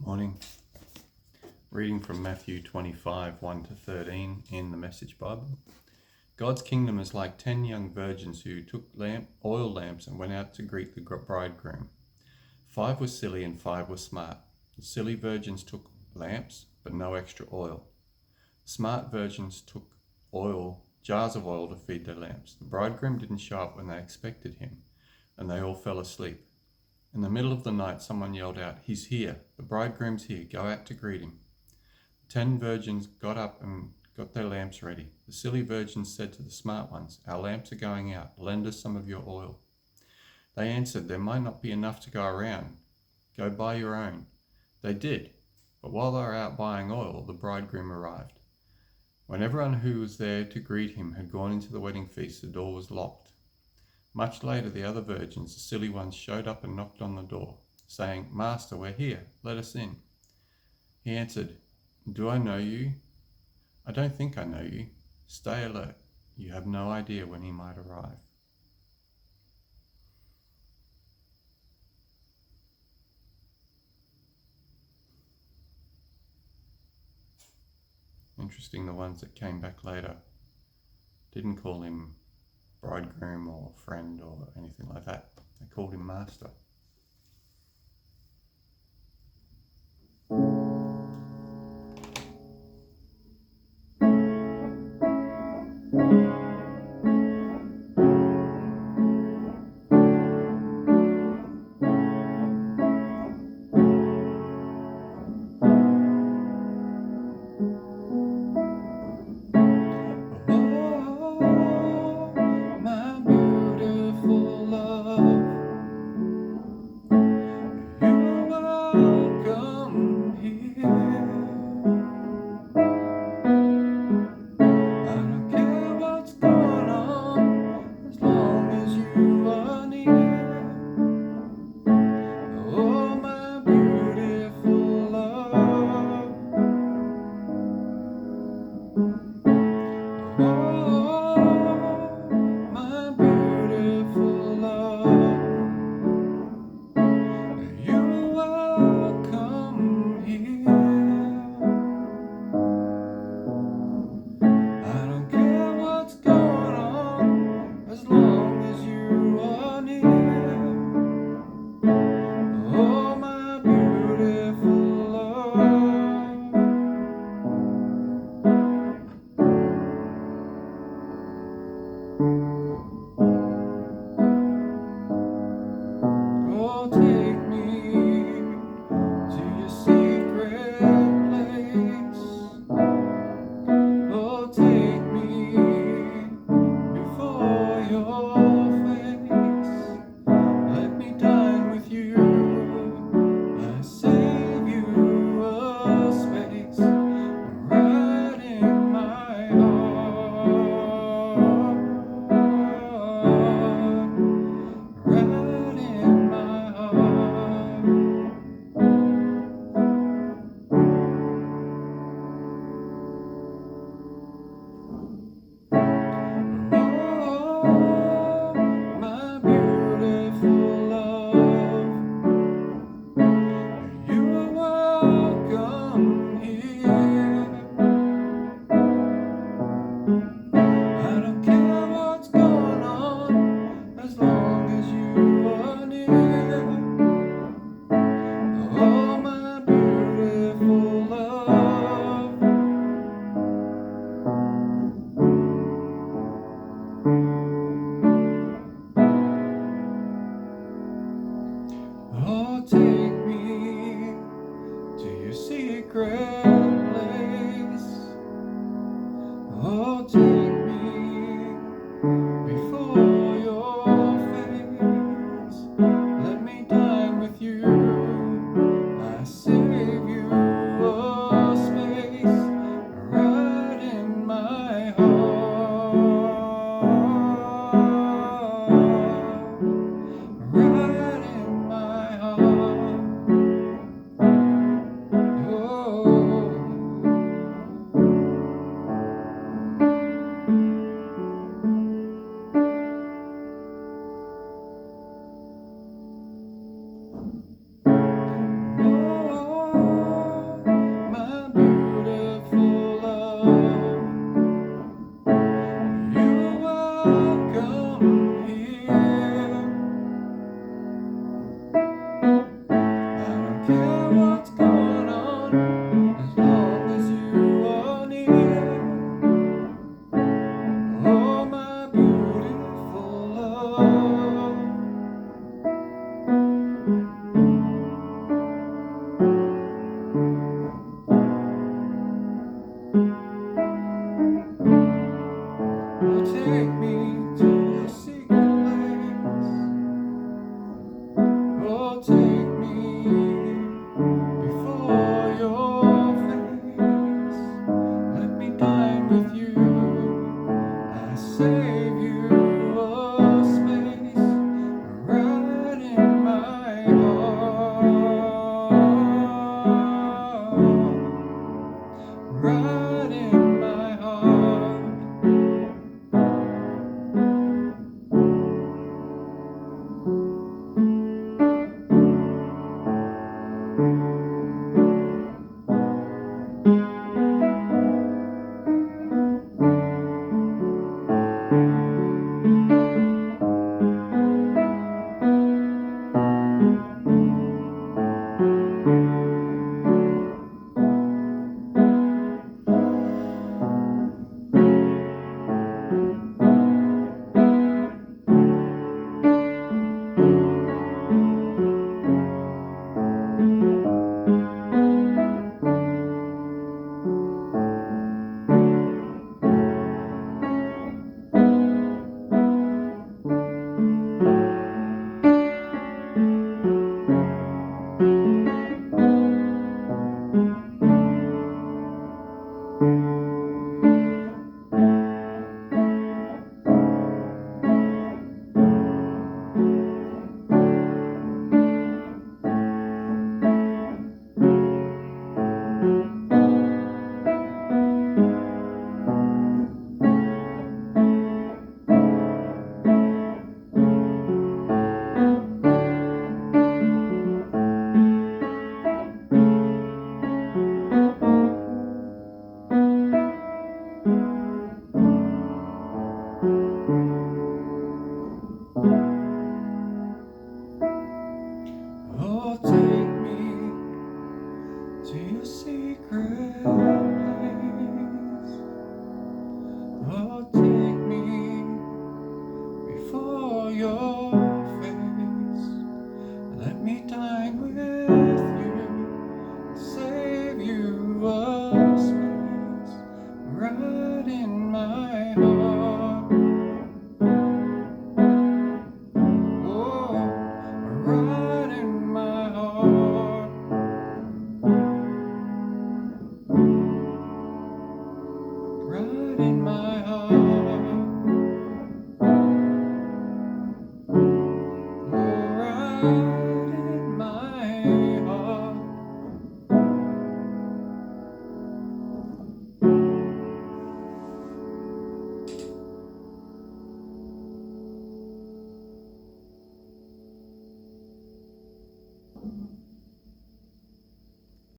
Morning. Reading from Matthew 25, 1 to 13 in the Message Bible. God's kingdom is like 10 young virgins who took oil lamps and went out to greet the bridegroom. 5 were silly and 5 were smart. The silly virgins took lamps, but no extra oil. The smart virgins took jars of oil to feed their lamps. The bridegroom didn't show up when they expected him, and they all fell asleep. In the middle of the night, someone yelled out, "He's here! The bridegroom's here! Go out to greet him!" 10 virgins got up and got their lamps ready. The silly virgins said to the smart ones, "Our lamps are going out. Lend us some of your oil." They answered, "There might not be enough to go around. Go buy your own." They did, but while they were out buying oil, the bridegroom arrived. When everyone who was there to greet him had gone into the wedding feast, the door was locked. Much later, the other virgins, the silly ones, showed up and knocked on the door, saying, "Master, we're here. Let us in." He answered, "Do I know you? I don't think I know you. Stay alert. You have no idea when he might arrive." Interesting, the ones that came back later didn't call him bridegroom or friend or anything like that. They called him master. Oh, take me to your secret place. Oh, take me before your face. Let me dine with you. I save you a space right in my heart. Right in my heart. Oh. care what's going on, as long as you are near. Oh, my beautiful love. Oh, take me to your secret place. Oh, take me before your face. Let me dine with you. I save you a space right in my heart. Right in my heart. Oh, take me to your secret